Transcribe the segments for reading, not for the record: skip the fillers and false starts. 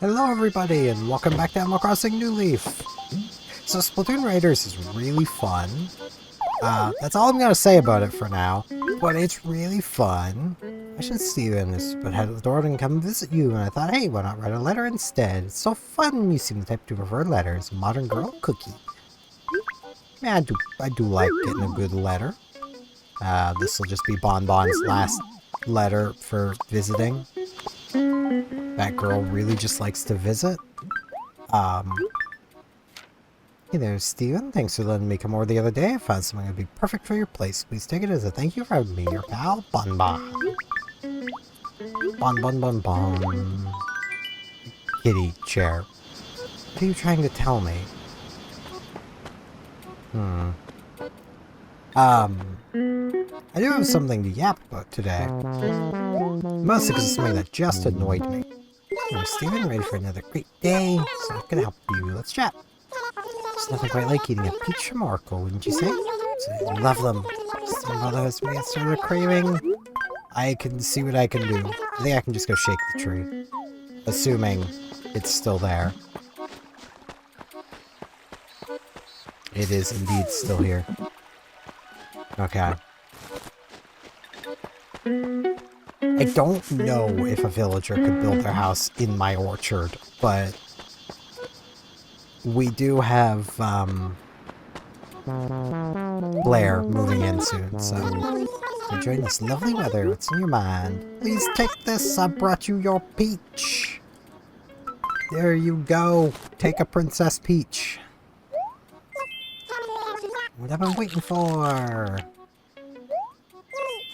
Hello everybody and welcome back to Animal Crossing New Leaf. So Splatoon Raiders is really fun. That's all I'm going to say about it for now, but it's really fun. I should see you in this, but head to the door and come visit you, and I thought, hey, why not write a letter instead? It's so fun. You seem the type to prefer letters. Modern girl cookie. Yeah, I do like getting a good letter. This will just be Bonbon's last letter for visiting. That girl really just likes to visit. Hey there, Steven. Thanks for letting me come over the other day. I found something that would be perfect for your place. Please take it as a thank you for having me, your pal, Bonbon. Bon. Kitty chair. What are you trying to tell me? I do have something to yap about today. Mostly because it's something that just annoyed me. Steven, ready for another great day? So I'm gonna help you. Let's chat. There's nothing quite like eating a peach from Oracle, wouldn't you say? So I love them. Something about those we get sort of craving. I can see what I can do. I think I can just go shake the tree. Assuming it's still there. It is indeed still here. Okay. I don't know if a villager could build their house in my orchard, but we do have Blair moving in soon, so enjoying this lovely weather. What's in your mind? Please take this. I brought you your peach. There you go. Take a Princess Peach. What I've been waiting for.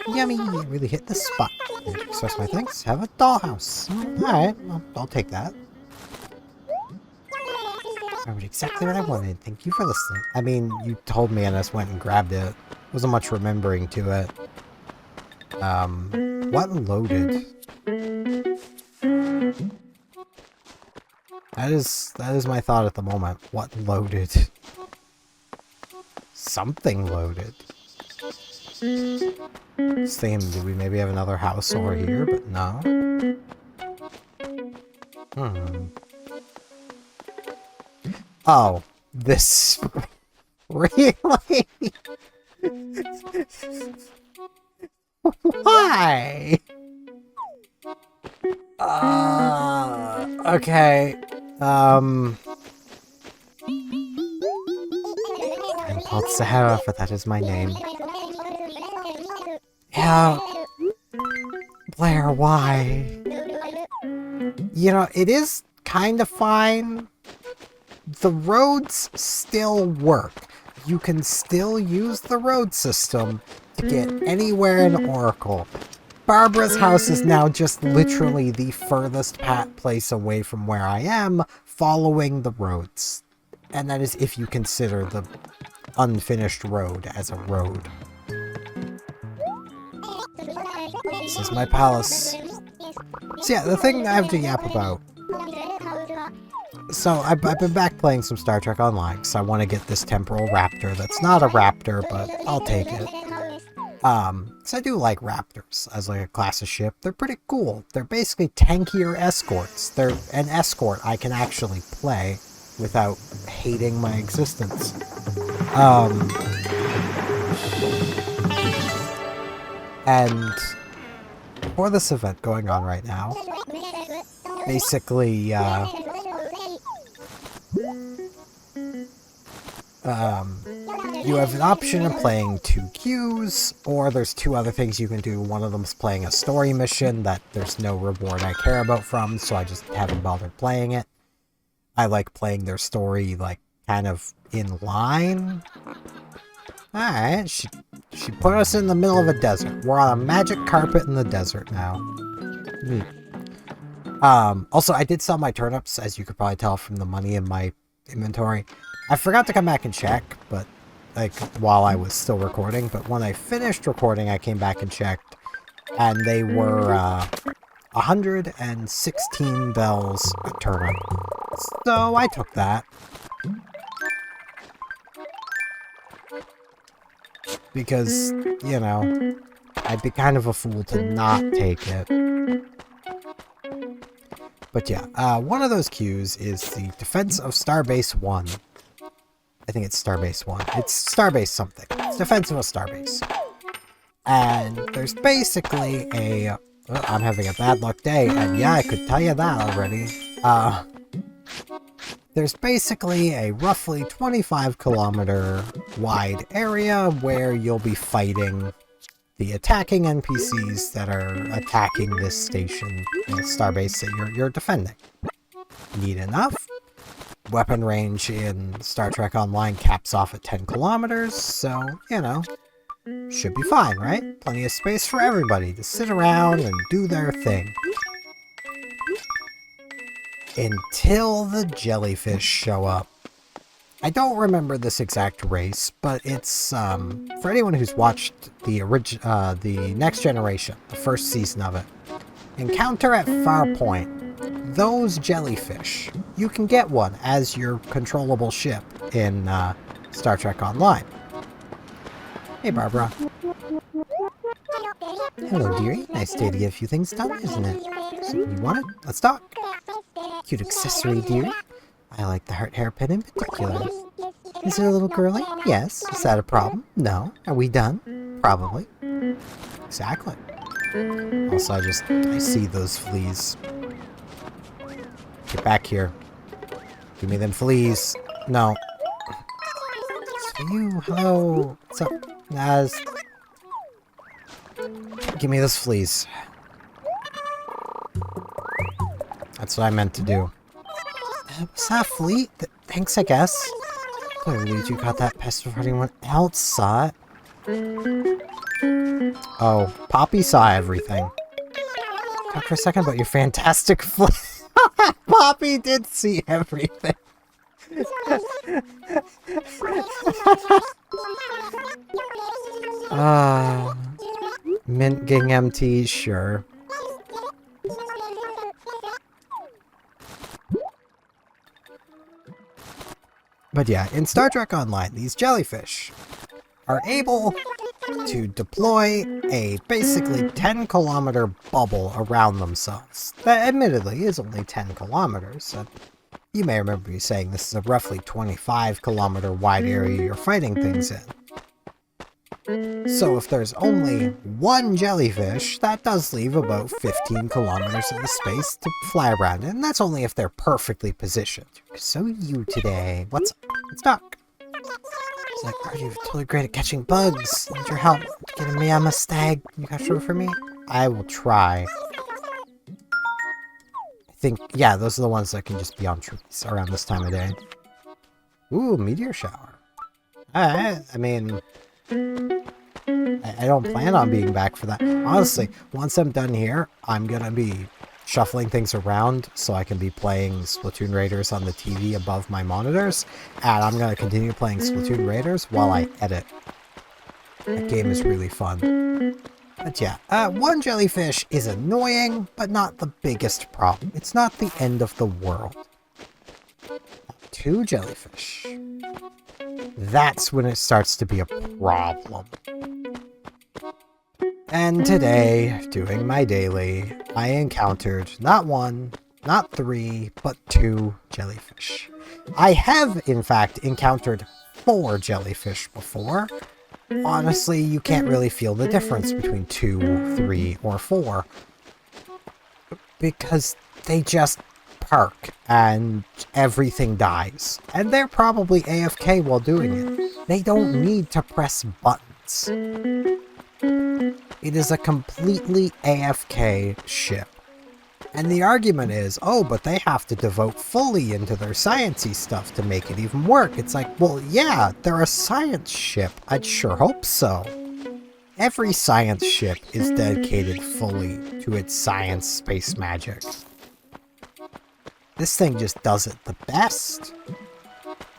Yummy! Really hit the spot. Express my thanks. Have a dollhouse. Alright, I'll take that. Exactly what I wanted. Thank you for listening. I mean, you told me and I just went and grabbed it. Wasn't much remembering to it. What loaded? That is my thought at the moment. What loaded? Something loaded. Same, do we maybe have another house over here? But no. Oh, this... Really? Why? Okay. I'm called Sahara, but that is my name. Yeah. Blair, why? You know, it is kind of fine. The roads still work. You can still use the road system to get anywhere in Oracle. Barbara's house is now just literally the furthest place away from where I am, following the roads. And that is if you consider the unfinished road as a road. This is my palace. So yeah, the thing I have to yap about. So I've been back playing some Star Trek Online, because I want to get this temporal raptor. That's not a raptor, but I'll take it. So I do like raptors as like a class of ship. They're pretty cool. They're basically tankier escorts. They're an escort I can actually play without hating my existence. And for this event going on right now, basically, you have an option of playing 2 queues, or there's 2 other things you can do. One of them's playing a story mission that there's no reward I care about from, so I just haven't bothered playing it. I like playing their story, like, kind of in line. Alright, she put us in the middle of a desert. We're on a magic carpet in the desert now. Also, I did sell my turnips, as you could probably tell from the money in my inventory. I forgot to come back and check, but, like, while I was still recording. But when I finished recording, I came back and checked, and they were, 116 bells a turnip. So I took that. Because, you know, I'd be kind of a fool to not take it. But yeah, one of those queues is the Defense of Starbase 1. I think it's Starbase 1. It's Starbase something. It's Defense of a Starbase. And there's basically a... Well, I'm having a bad luck day, and yeah, I could tell you that already. There's basically a roughly 25-kilometer wide area where you'll be fighting the attacking NPCs that are attacking this station, Starbase that you're defending. Neat enough. Weapon range in Star Trek Online caps off at 10 kilometers, so, you know, should be fine, right? Plenty of space for everybody to sit around and do their thing. Until the jellyfish show up. I don't remember this exact race, but it's, for anyone who's watched the Next Generation, the first season of it. Encounter at Farpoint. Those jellyfish. You can get one as your controllable ship in, Star Trek Online. Hey, Barbara. Hello, dearie. Nice day to get a few things done, isn't it? So, you want it? Let's talk. Cute accessory, dearie. I like the heart hairpin in particular. Is it a little girly? Yes. Is that a problem? No. Are we done? Probably. Exactly. Also, I see those fleas. Get back here. Give me them fleas. No. So you, hello. What's up, Naz? Give me those fleas. That's what I meant to do. Was that a flea? Thanks, I guess. Clearly you got that pest before anyone else saw it. Oh, Poppy saw everything. Talk for a second about your fantastic flea. Poppy did see everything. Mint Gingham tea, sure. But yeah, in Star Trek Online, these jellyfish are able to deploy a basically 10-kilometer bubble around themselves. That admittedly is only 10 kilometers, so you may remember me saying this is a roughly 25-kilometer wide area you're fighting things in. So if there's only one jellyfish, that does leave about 15 kilometers of the space to fly around in, and that's only if they're perfectly positioned. So you today. Let's talk. It's like, are you totally great at catching bugs? Need your help getting me on a stag? You got room for me? I will try. I think, yeah, those are the ones that can just be on trees around this time of day. Ooh, meteor shower. Alright, I mean... I don't plan on being back for that. Honestly, once I'm done here, I'm gonna be shuffling things around so I can be playing Splatoon Raiders on the TV above my monitors, and I'm gonna continue playing Splatoon Raiders while I edit. That game is really fun. But yeah, one jellyfish is annoying, but not the biggest problem. It's not the end of the world. Two jellyfish. That's when it starts to be a problem. And today, doing my daily, I encountered not one, not three, but two jellyfish. I have, in fact, encountered 4 jellyfish before. Honestly, you can't really feel the difference between 2, 3, or 4. Because they just park and everything dies. And they're probably AFK while doing it. They don't need to press buttons. It is a completely AFK ship. And the argument is, oh, but they have to devote fully into their sciencey stuff to make it even work. It's like, well, yeah, they're a science ship. I'd sure hope so. Every science ship is dedicated fully to its science space magic. This thing just does it the best.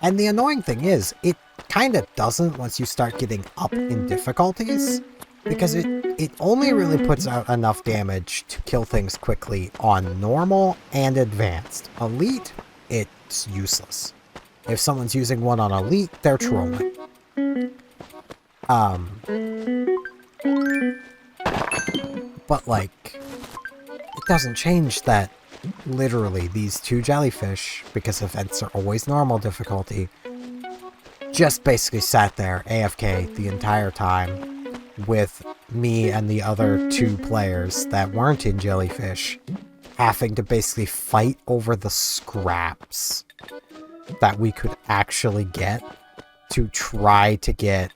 And the annoying thing is, it kind of doesn't once you start getting up in difficulties, because it only really puts out enough damage to kill things quickly on normal and advanced. Elite, it's useless. If someone's using one on Elite, they're trolling. But like, it doesn't change that literally these two jellyfish, because events are always normal difficulty, just basically sat there AFK the entire time with me and the other two players that weren't in jellyfish having to basically fight over the scraps that we could actually get to try to get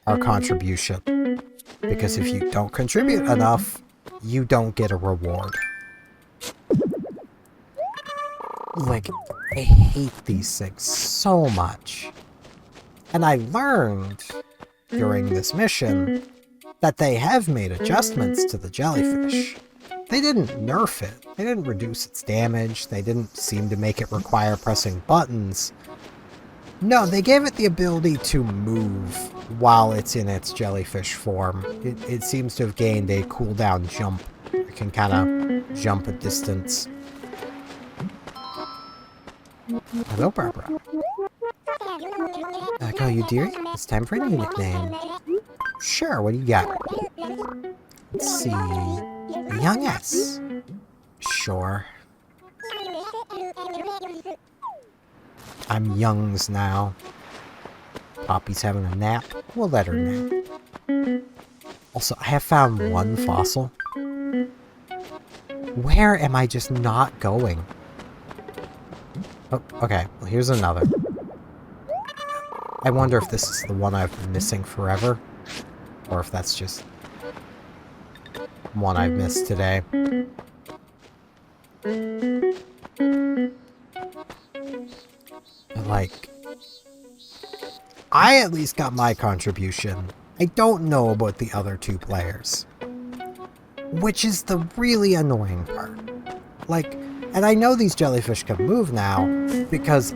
our contribution. Because if you don't contribute enough, you don't get a reward. Like, I hate these things so much. And I learned during this mission that they have made adjustments to the jellyfish. They didn't nerf it. They didn't reduce its damage. They didn't seem to make it require pressing buttons. No, they gave it the ability to move while it's in its jellyfish form. It seems to have gained a cooldown jump. It can kind of jump a distance. Hello, Barbara. I call you dearie. It's time for a new nickname. Sure, what do you got? Let's see. Young S. Sure. I'm Youngs now. Poppy's having a nap. We'll let her nap. Also, I have found one fossil. Where am I just not going? Oh, okay. Well, here's another. I wonder if this is the one I've been missing forever. Or if that's just one I've missed today. Like, I at least got my contribution. I don't know about the other two players. Which is the really annoying part. Like, and I know these jellyfish can move now, because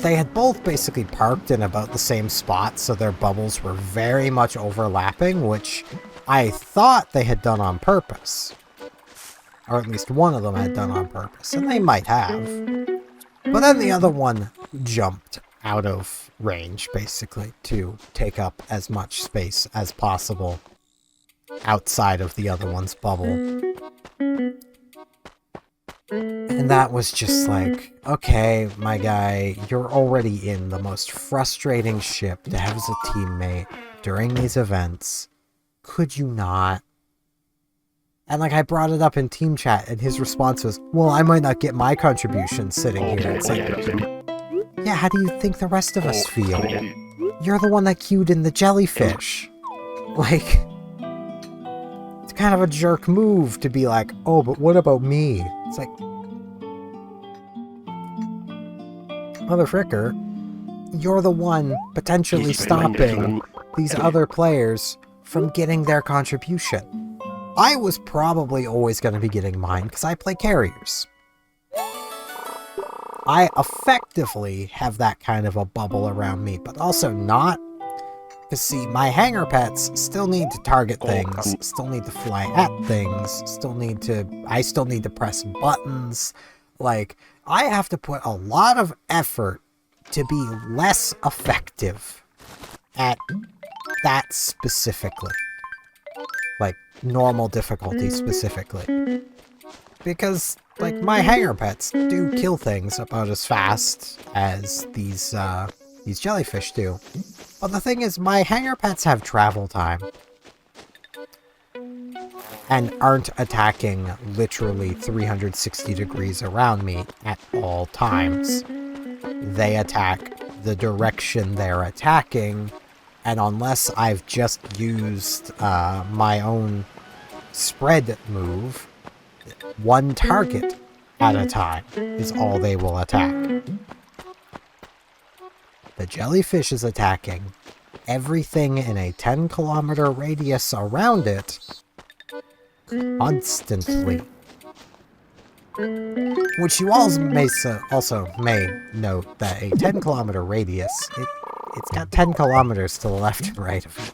they had both basically parked in about the same spot, so their bubbles were very much overlapping, which I thought they had done on purpose. Or at least one of them had done on purpose, and they might have. But then the other one jumped out of range, basically, to take up as much space as possible outside of the other one's bubble. And that was just like, okay, my guy, you're already in the most frustrating ship to have as a teammate during these events. Could you not? And like, I brought it up in team chat, and his response was, well, I might not get my contribution sitting here. It's like, yeah, how do you think the rest of us feel? You're the one that queued in the jellyfish. Like, it's kind of a jerk move to be like, oh, but what about me? It's like, mother fricker, you're the one potentially stopping these other players from getting their contribution. I was probably always going to be getting mine because I play carriers. I effectively have that kind of a bubble around me, but also not. Because see, my hanger pets still need to target things, still need to fly at things, I still need to press buttons. Like, I have to put a lot of effort to be less effective at that specifically. Like, normal difficulty specifically. Because, like, my hanger pets do kill things about as fast as these jellyfish do. But the thing is, my hanger pets have travel time. And aren't attacking literally 360 degrees around me at all times. They attack the direction they're attacking, and unless I've just used my own spread move, one target at a time is all they will attack. The jellyfish is attacking everything in a 10-kilometer radius around it constantly. Which you all also may note that a 10-kilometer radius, it's got 10 kilometers to the left and right of it.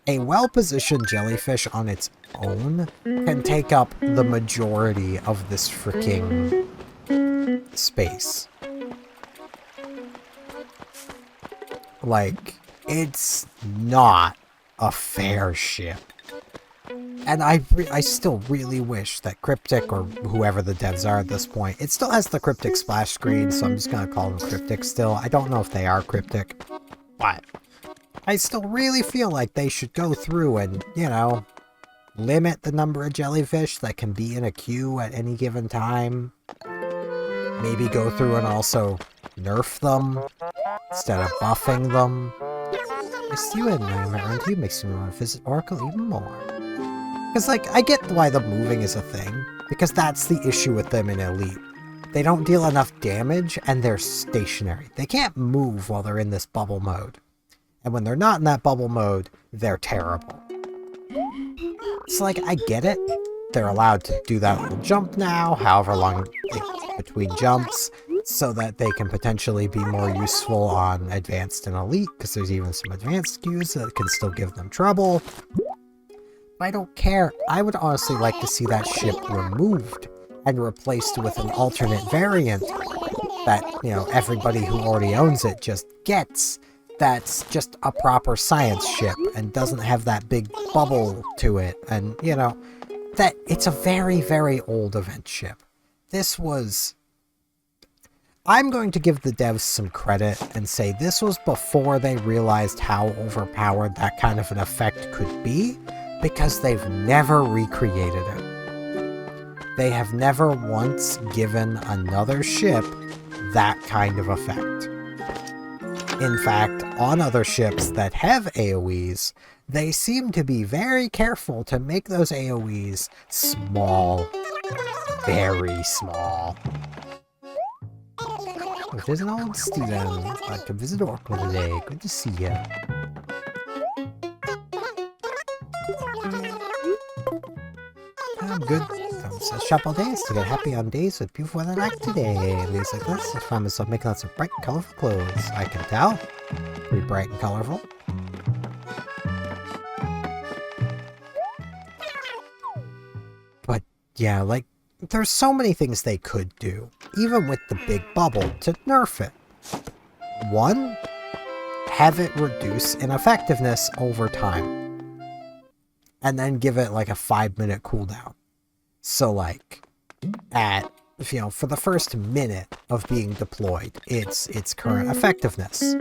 A well-positioned jellyfish on its own can take up the majority of this freaking space. Like, it's not a fair ship. And I still really wish that Cryptic, or whoever the devs are at this point, it still has the Cryptic splash screen, so I'm just going to call them Cryptic still. I don't know if they are Cryptic, but I still really feel like they should go through and, you know, limit the number of jellyfish that can be in a queue at any given time. Maybe go through and also nerf them instead of buffing them. Miss you and around you makes me want to visit Oracle even more. Because, like, I get why the moving is a thing, because that's the issue with them in Elite. They don't deal enough damage, and they're stationary. They can't move while they're in this bubble mode. And when they're not in that bubble mode, they're terrible. So, like, I get it. They're allowed to do that little jump now, however long between jumps, so that they can potentially be more useful on Advanced and Elite, because there's even some Advanced queues that can still give them trouble. I don't care. I would honestly like to see that ship removed and replaced with an alternate variant that, you know, everybody who already owns it just gets. That's just a proper science ship and doesn't have that big bubble to it. And, you know, that it's a very, very old event ship. This was... I'm going to give the devs some credit and say this was before they realized how overpowered that kind of an effect could be, because they've never recreated it. They have never once given another ship that kind of effect. In fact, on other ships that have AoEs, they seem to be very careful to make those AoEs small. Very small. If there's an old Steven, I'd like to visit Oracle today. Good to see ya. I'm good. Says shop all days to get happy on days with beautiful weather like today. Leaves like this. I find myself making lots of bright and colorful clothes. I can tell. Pretty bright and colorful. But yeah, like, there's so many things they could do, even with the big bubble, to nerf it. One, have it reduce in effectiveness over time. And then give it like a 5-minute cooldown. So like, at, you know, for the first minute of being deployed, its current effectiveness.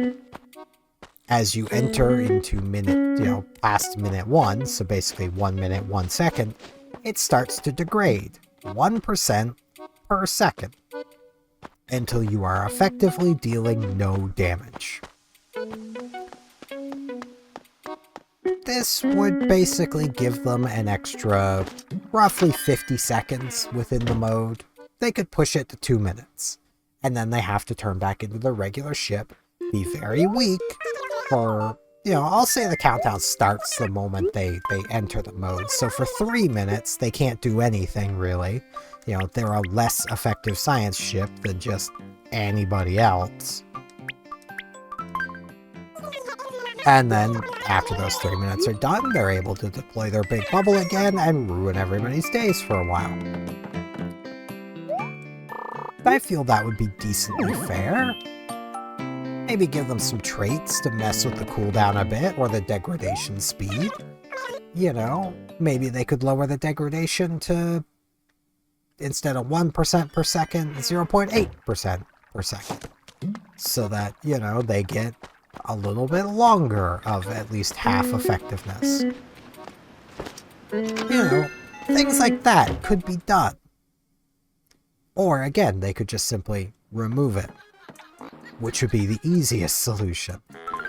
As you enter into minute, you know, past minute 1, so basically 1 minute, 1 second, it starts to degrade 1% per second until you are effectively dealing no damage. This would basically give them an extra roughly 50 seconds within the mode. They could push it to 2 minutes, and then they have to turn back into their regular ship, be very weak, for, you know, I'll say the countdown starts the moment they enter the mode. So for 3 minutes, they can't do anything, really. You know, they're a less effective science ship than just anybody else. And then, after those 3 minutes are done, they're able to deploy their big bubble again and ruin everybody's days for a while. I feel that would be decently fair. Maybe give them some traits to mess with the cooldown a bit, or the degradation speed. You know, maybe they could lower the degradation to, instead of 1% per second, 0.8% per second. So that, you know, they get a little bit longer of at least half effectiveness. You know, things like that could be done. Or again, they could just simply remove it, which would be the easiest solution.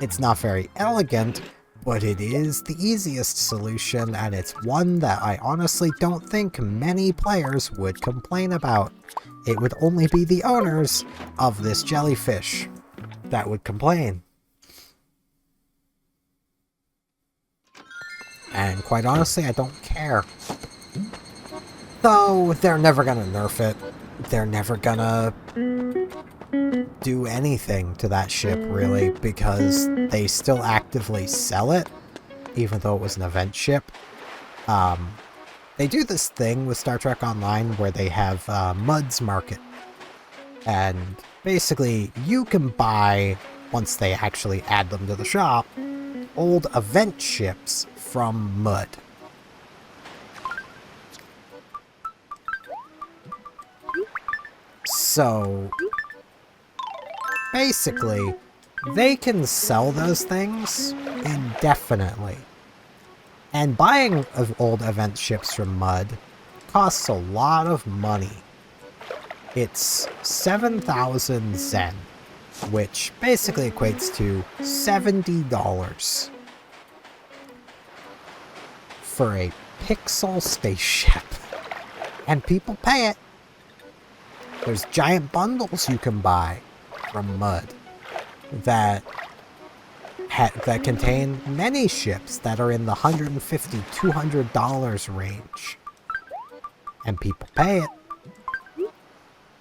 It's not very elegant, but it is the easiest solution, and it's one that I honestly don't think many players would complain about. It would only be the owners of this jellyfish that would complain. And quite honestly, I don't care. Though, they're never gonna nerf it. They're never gonna do anything to that ship, really, because they still actively sell it, even though it was an event ship. They do this thing with Star Trek Online where they have Muds Market. And basically, you can buy, once they actually add them to the shop, old event ships from Mud. So, basically, they can sell those things indefinitely. And buying old event ships from Mud costs a lot of money. It's 7,000 Zen, which basically equates to $70 for a pixel spaceship. And people pay it. There's giant bundles you can buy from Mud that contain many ships that are in the $150, $200 range. And people pay it.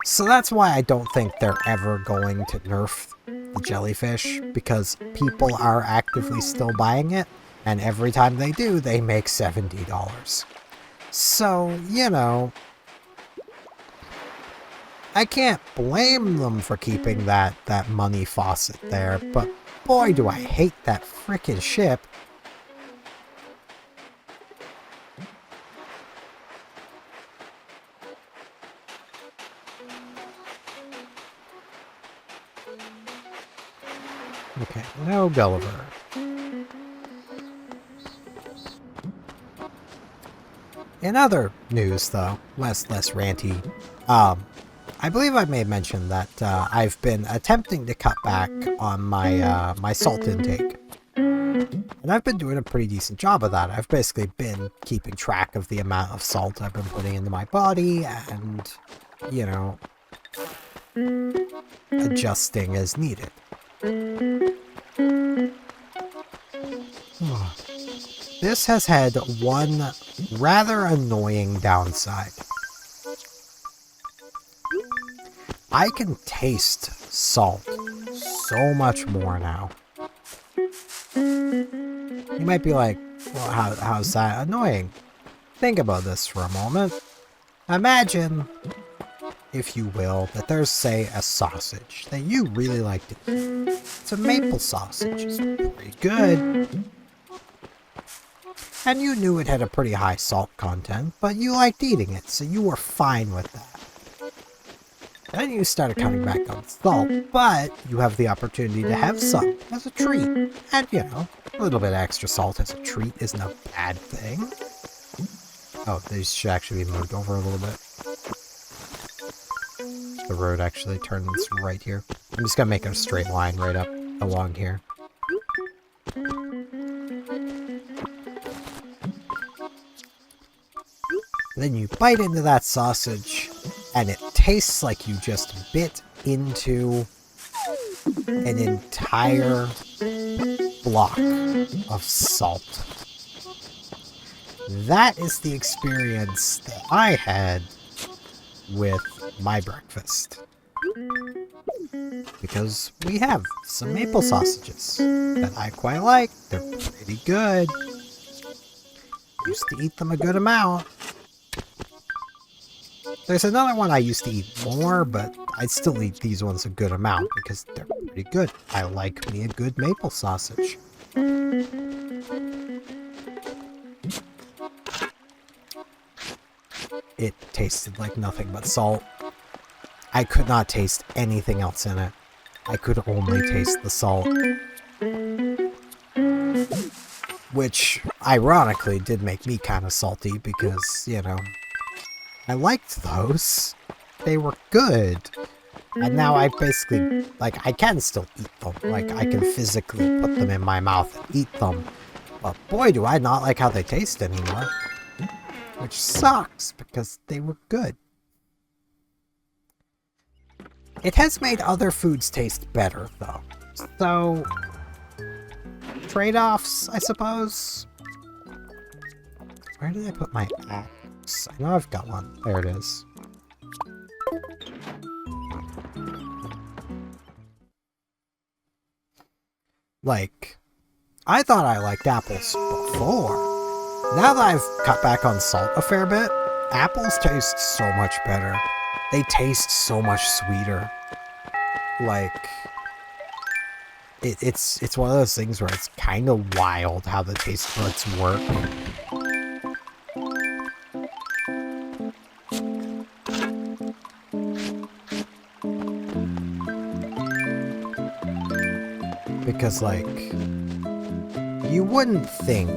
So that's why I don't think they're ever going to nerf the jellyfish, because people are actively still buying it, and every time they do, they make $70. So, you know, I can't blame them for keeping that money faucet there, but boy do I hate that frickin' ship. Okay, no Gulliver. In other news, though, less ranty, I believe I may have mentioned that I've been attempting to cut back on my my salt intake. And I've been doing a pretty decent job of that. I've basically been keeping track of the amount of salt I've been putting into my body and, you know, adjusting as needed. This has had one rather annoying downside. I can taste salt so much more now. You might be like, well, how's that annoying? Think about this for a moment. Imagine, if you will, that there's, say, a sausage that you really like to eat. It's a maple sausage. It's pretty good. And you knew it had a pretty high salt content, but you liked eating it, so you were fine with that. Then you started cutting back on salt, but you have the opportunity to have some as a treat. And, you know, a little bit of extra salt as a treat isn't a bad thing. Oh, these should actually be moved over a little bit. The road actually turns right here. I'm just gonna make it a straight line right up along here. Then you bite into that sausage, and it tastes like you just bit into an entire block of salt. That is the experience that I had with my breakfast. Because we have some maple sausages that I quite like. They're pretty good. Used to eat them a good amount. There's another one I used to eat more, but I'd still eat these ones a good amount because they're pretty good. I like me a good maple sausage. It tasted like nothing but salt. I could not taste anything else in it. I could only taste the salt. Which, ironically, did make me kind of salty because, you know, I liked those. They were good. And now I basically, like, I can still eat them. Like, I can physically put them in my mouth and eat them. But boy, do I not like how they taste anymore. Which sucks, because they were good. It has made other foods taste better, though. So, trade-offs, I suppose? Where did I put my axe? I know I've got one. There it is. Like, I thought I liked apples before. Now that I've cut back on salt a fair bit, apples taste so much better. They taste so much sweeter. Like, it's one of those things where it's kind of wild how the taste buds work. Because, like, you wouldn't think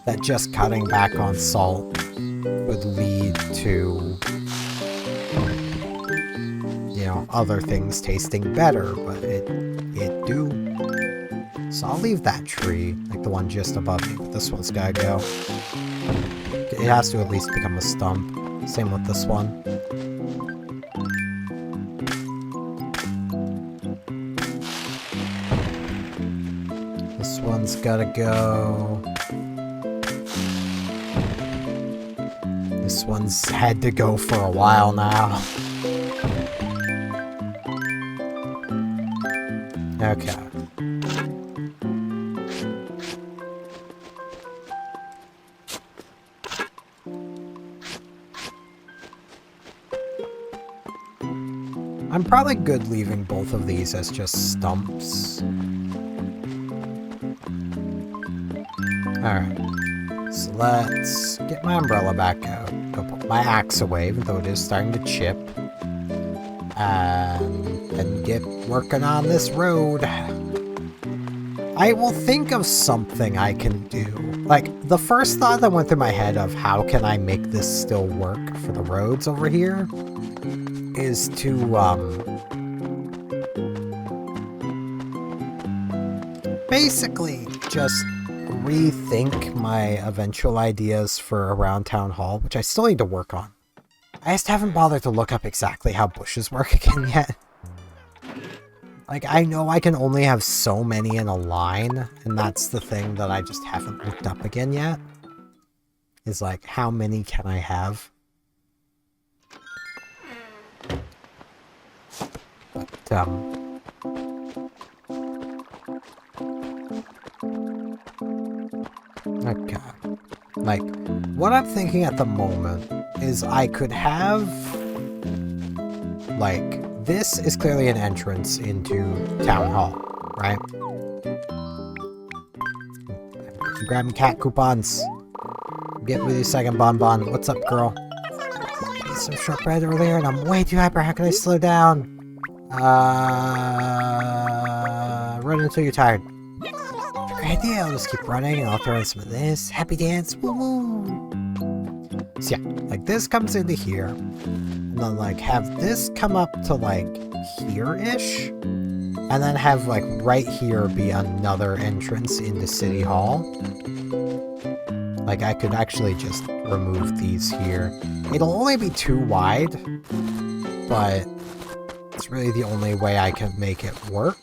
that just cutting back on salt would lead to, you know, other things tasting better, but it do. So I'll leave that tree, like the one just above me, but this one's gotta go. It has to at least become a stump. Same with this one. This one's gotta go. This one's had to go for a while now. Okay. I'm probably good leaving both of these as just stumps. Alright. So let's get my umbrella back out. Go put my axe away, even though it is starting to chip. And get working on this road. I will think of something I can do. Like, the first thought that went through my head of how can I make this still work for the roads over here is to, basically just rethink my eventual ideas for around Town Hall, which I still need to work on. I just haven't bothered to look up exactly how bushes work again yet. Like, I know I can only have so many in a line, and that's the thing that I just haven't looked up again yet. Is like, how many can I have? But, okay. Like, what I'm thinking at the moment is I could have, like, this is clearly an entrance into Town Hall, right? I'm grabbing cat coupons. Get with you second, Bonbon. What's up, girl? I ate some shortbread earlier and I'm way too hyper. How can I slow down? Run until you're tired. Great idea. I'll just keep running and I'll throw in some of this. Happy dance. Woo woo. So yeah, like this comes into here. And then like have this come up to like here-ish. And then have like right here be another entrance into City Hall. Like I could actually just remove these here. It'll only be 2 wide. But it's really the only way I can make it work.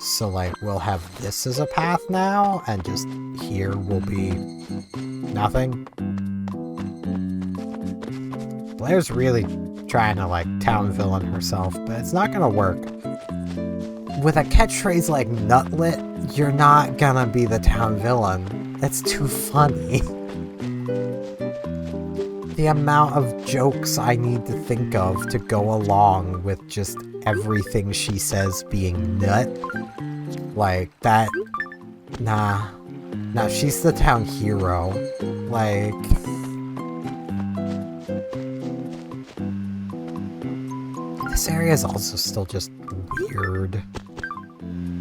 So like we'll have this as a path now, and just here will be nothing. Blair's really trying to like town villain herself, but it's not gonna work. With a catchphrase like Nutlet, you're not gonna be the town villain. That's too funny. The amount of jokes I need to think of to go along with just everything she says being nut. Like, that... Nah. Nah, she's the town hero. Like... This area is also still just weird.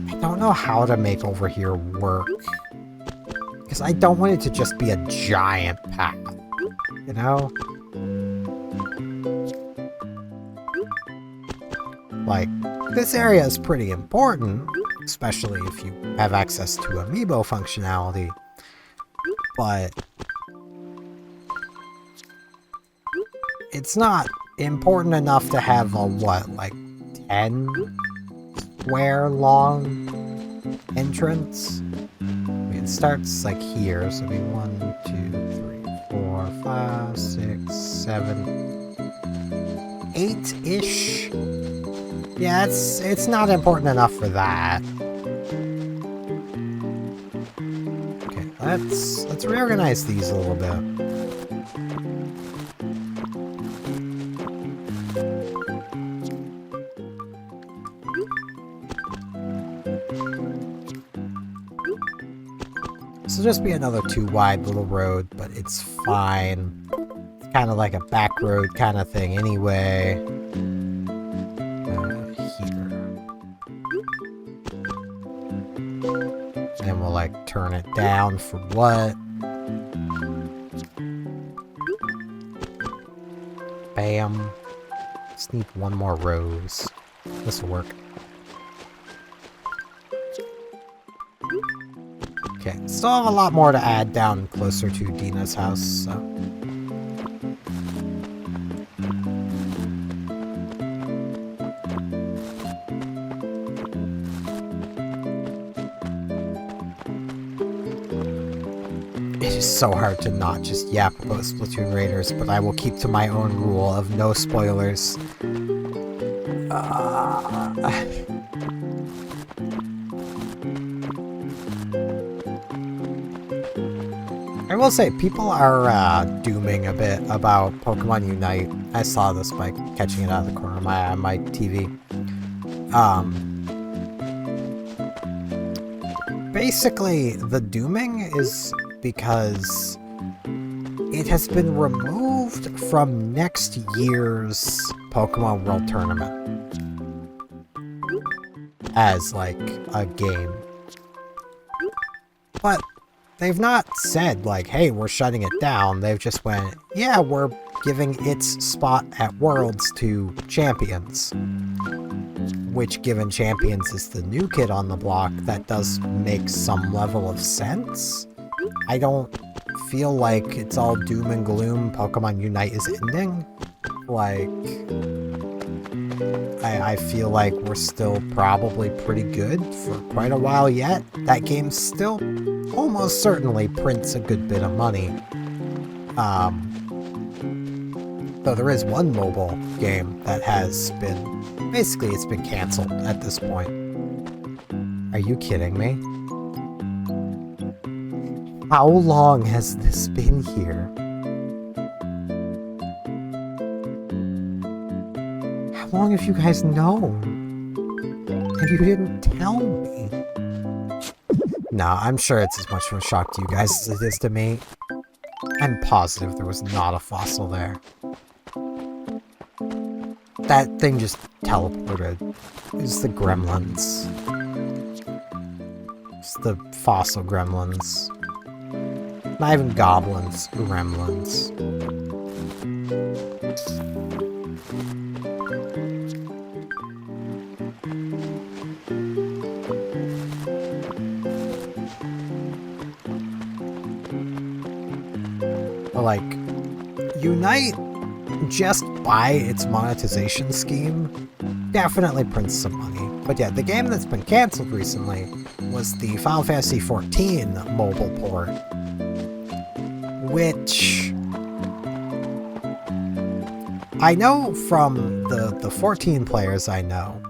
I don't know how to make over here work. Because I don't want it to just be a giant path. You know? Like, this area is pretty important, especially if you have access to amiibo functionality, but it's not important enough to have a, what, like 10 square long entrance? I mean, it starts like here, so it'll be 1, 2, 3, 4, 5, 6, 7, 8-ish. Yeah, it's not important enough for that. Okay, let's reorganize these a little bit. This will just be another 2 wide little road, but it's fine. It's kind of like a back road kind of thing anyway. like, turn it down for what? Bam. Just need one more rose. This'll work. Okay, still have a lot more to add down closer to Dina's house, so... It is so hard to not just yap about Splatoon Raiders, but I will keep to my own rule of no spoilers. I will say, people are dooming a bit about Pokemon Unite. I saw this by catching it out of the corner of my TV. Basically, the dooming is because it has been removed from next year's Pokemon World Tournament as, like, a game. But they've not said, like, hey, we're shutting it down. They've just went, yeah, we're giving its spot at Worlds to Champions. Which, given Champions is the new kid on the block, that does make some level of sense. I don't feel like it's all doom and gloom Pokemon Unite is ending. Like, I feel like we're still probably pretty good for quite a while yet. That game still almost certainly prints a good bit of money. Though there is one mobile game that has been, basically it's been canceled at this point. Are you kidding me? How long has this been here? How long have you guys known? And you didn't tell me? No, I'm sure it's as much of a shock to you guys as it is to me. I'm positive there was not a fossil there. That thing just teleported. It's the gremlins. It's the fossil gremlins. Not even goblins, gremlins. Like, Unite, just by its monetization scheme, definitely prints some money. But yeah, the game that's been canceled recently was the Final Fantasy XIV mobile port, which I know from the 14 players I know,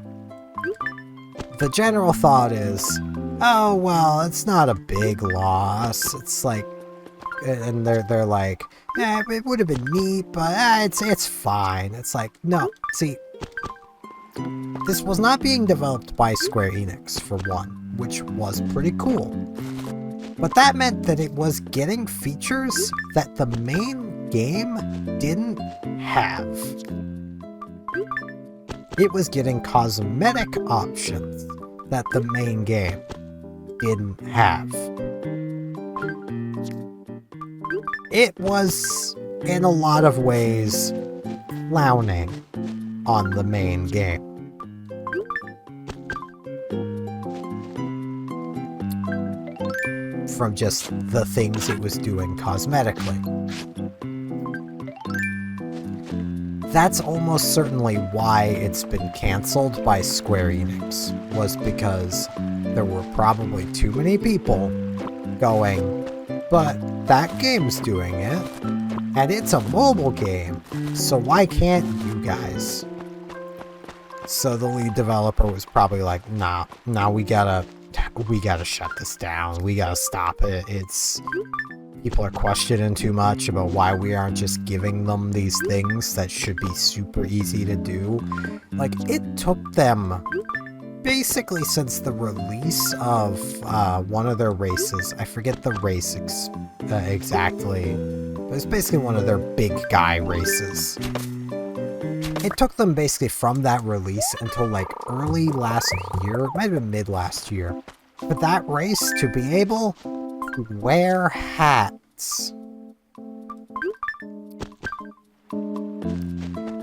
the general thought is, oh, well, it's not a big loss. It's like, and they're like, yeah, it would have been neat, but it's fine. It's like, no, see, this was not being developed by Square Enix, for one, which was pretty cool. But that meant that it was getting features that the main game didn't have. It was getting cosmetic options that the main game didn't have. It was, in a lot of ways, clowning on the main game. From just the things it was doing cosmetically. That's almost certainly why it's been canceled by Square Enix, was because there were probably too many people going, but that game's doing it, and it's a mobile game, so why can't you guys? So the lead developer was probably like, nah, we gotta shut this down. We gotta stop it. People are questioning too much about why we aren't just giving them these things that should be super easy to do. Like, it took them basically since the release of one of their races. I forget the race exactly, but it's basically one of their big guy races. It took them basically from that release until like early last year, it might have been mid last year, for that race to be able to wear hats.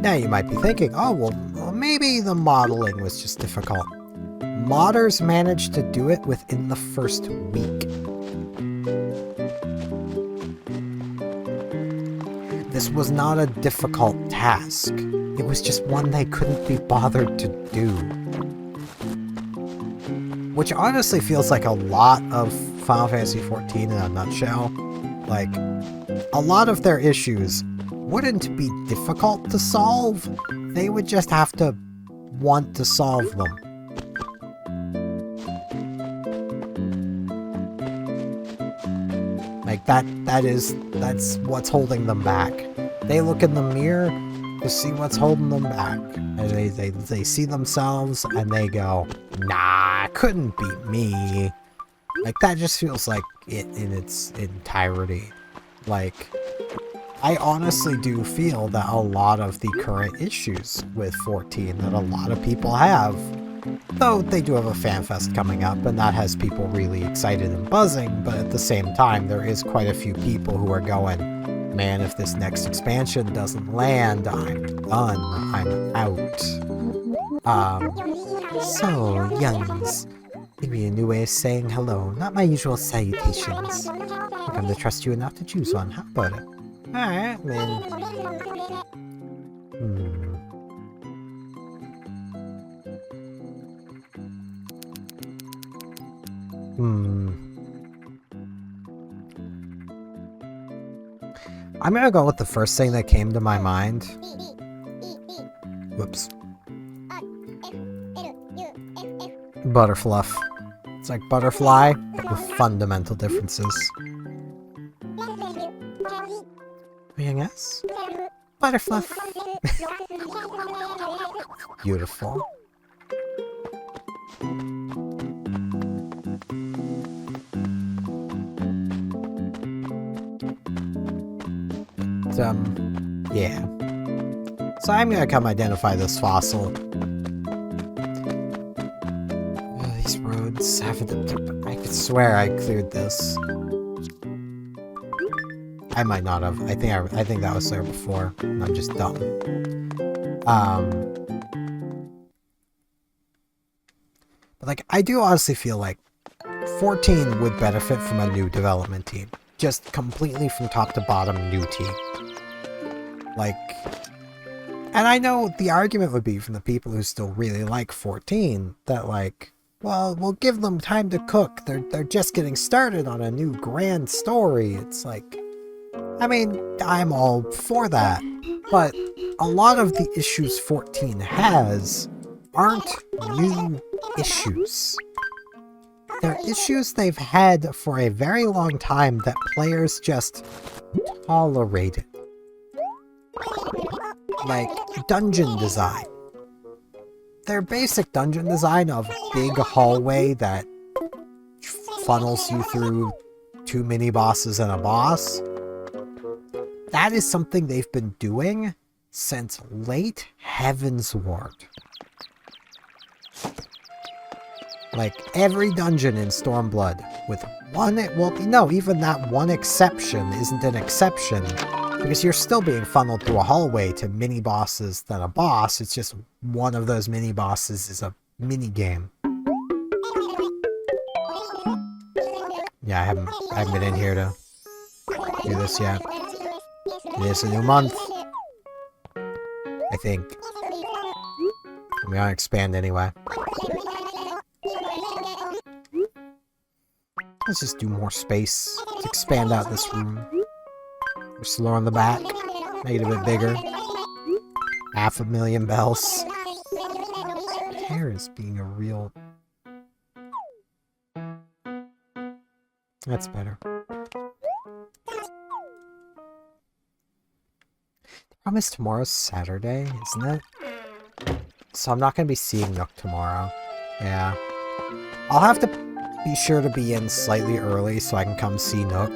Now you might be thinking, oh, well, maybe the modeling was just difficult. Modders managed to do it within the first week. This was not a difficult task. It was just one they couldn't be bothered to do. Which honestly feels like a lot of Final Fantasy XIV in a nutshell. Like, a lot of their issues wouldn't be difficult to solve. They would just have to want to solve them. Like, that's what's holding them back. They look in the mirror to see what's holding them back. And they see themselves and they go, nah, it couldn't be me. Like, that just feels like it in its entirety. Like, I honestly do feel that a lot of the current issues with 14 that a lot of people have, though they do have a fan fest coming up and that has people really excited and buzzing, but at the same time there is quite a few people who are going, man, if this next expansion doesn't land, I'm done, I'm out. So, youngs, maybe a new way of saying hello, not my usual salutations. I come to trust you enough to choose one, how about it? Alright, man. I'm gonna go with the first thing that came to my mind. Whoops. Butterfluff. It's like butterfly, but with fundamental differences. Anything else? Butterfluff. Beautiful. Yeah. So I'm gonna come identify this fossil. Oh, these roads have I could swear I cleared this. I might not have. I think that was there before. I'm just dumb. But like, I do honestly feel like 14 would benefit from a new development team. Just completely from top to bottom, new team. Like, and I know the argument would be from the people who still really like 14 that like, well, we'll give them time to cook. They're just getting started on a new grand story. It's like, I mean, I'm all for that, but a lot of the issues 14 has aren't new issues. They're issues they've had for a very long time that players just tolerated. Like, dungeon design. Their basic dungeon design of big hallway that funnels you through 2 mini-bosses and a boss. That is something they've been doing since late Heavensward. Like, every dungeon in Stormblood, with one, well, no, even that one exception isn't an exception, because you're still being funneled through a hallway to mini-bosses than a boss, it's just one of those mini-bosses is a mini-game. Yeah, I haven't been in here to do this yet. It is a new month, I think. I'm gonna expand anyway. Let's just do more space. Let's expand out this room. We're slow on the back. Make it a bit bigger. 500,000 bells. Hair is being a real... That's better. The problem is tomorrow's Saturday, isn't it? So I'm not going to be seeing Nook tomorrow. Yeah. I'll have to be sure to be in slightly early so I can come see Nook.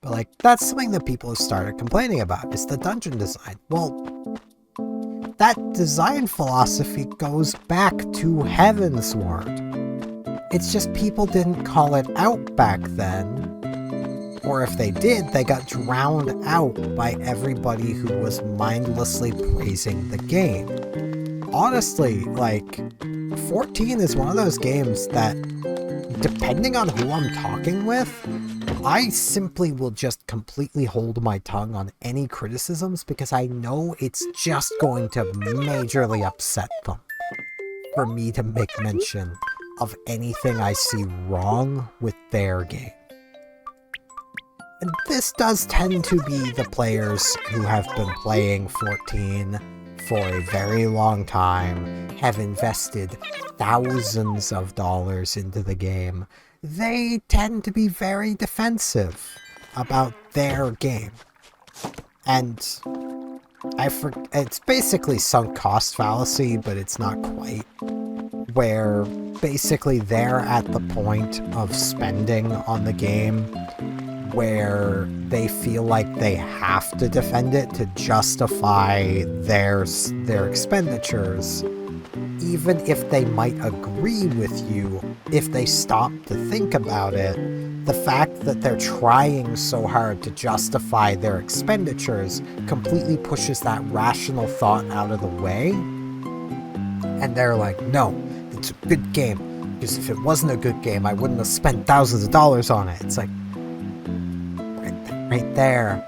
But like, that's something that people have started complaining about, is the dungeon design. Well, that design philosophy goes back to Heavensward. It's just people didn't call it out back then. Or if they did, they got drowned out by everybody who was mindlessly praising the game. Honestly, like, 14 is one of those games that, depending on who I'm talking with, I simply will just completely hold my tongue on any criticisms because I know it's just going to majorly upset them for me to make mention of anything I see wrong with their game. And this does tend to be the players who have been playing 14 for a very long time, have invested thousands of dollars into the game. They tend to be very defensive about their game. And it's basically sunk cost fallacy, but it's not quite. Where basically they're at the point of spending on the game where they feel like they have to defend it to justify their expenditures, even if they might agree with you if they stop to think about it. The fact that they're trying so hard to justify their expenditures completely pushes that rational thought out of the way. And they're like, no, it's a good game. Because if it wasn't a good game, I wouldn't have spent thousands of dollars on it. It's like, right there.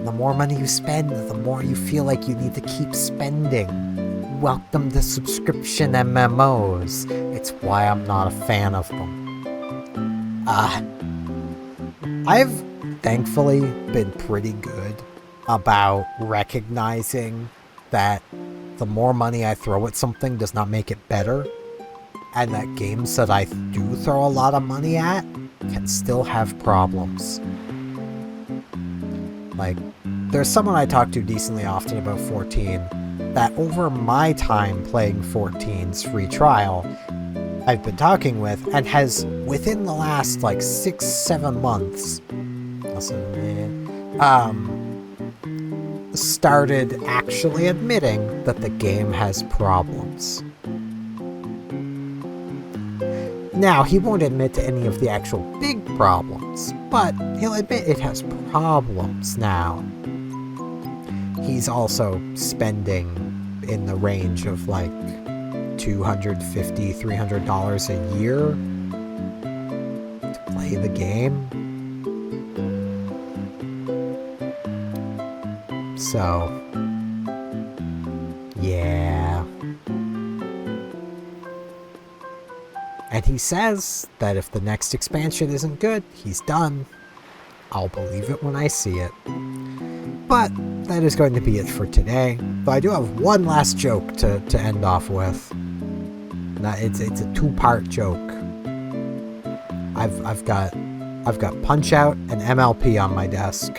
The more money you spend, the more you feel like you need to keep spending. Welcome to subscription MMOs. It's why I'm not a fan of them. I've thankfully been pretty good about recognizing that the more money I throw at something does not make it better, and that games that I do throw a lot of money at can still have problems. Like, there's someone I talk to decently often about 14 that over my time playing 14's free trial, I've been talking with, and has, within the last, 6-7 months, started actually admitting that the game has problems. Now, he won't admit to any of the actual big problems, but he'll admit it has problems now. He's also spending in the range of $250, $300 a year to play the game. So, yeah. And he says that if the next expansion isn't good, he's done. I'll believe it when I see it. But that is going to be it for today. Though I do have one last joke to end off with. It's a two-part joke. I've got Punch-Out and MLP on my desk.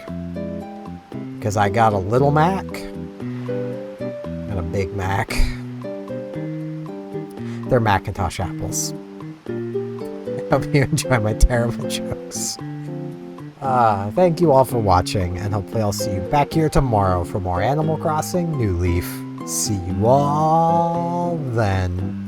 Because I got a little Mac and a Big Mac. They're Macintosh apples. I hope you enjoy my terrible jokes. Thank you all for watching, and hopefully I'll see you back here tomorrow for more Animal Crossing New Leaf. See you all then.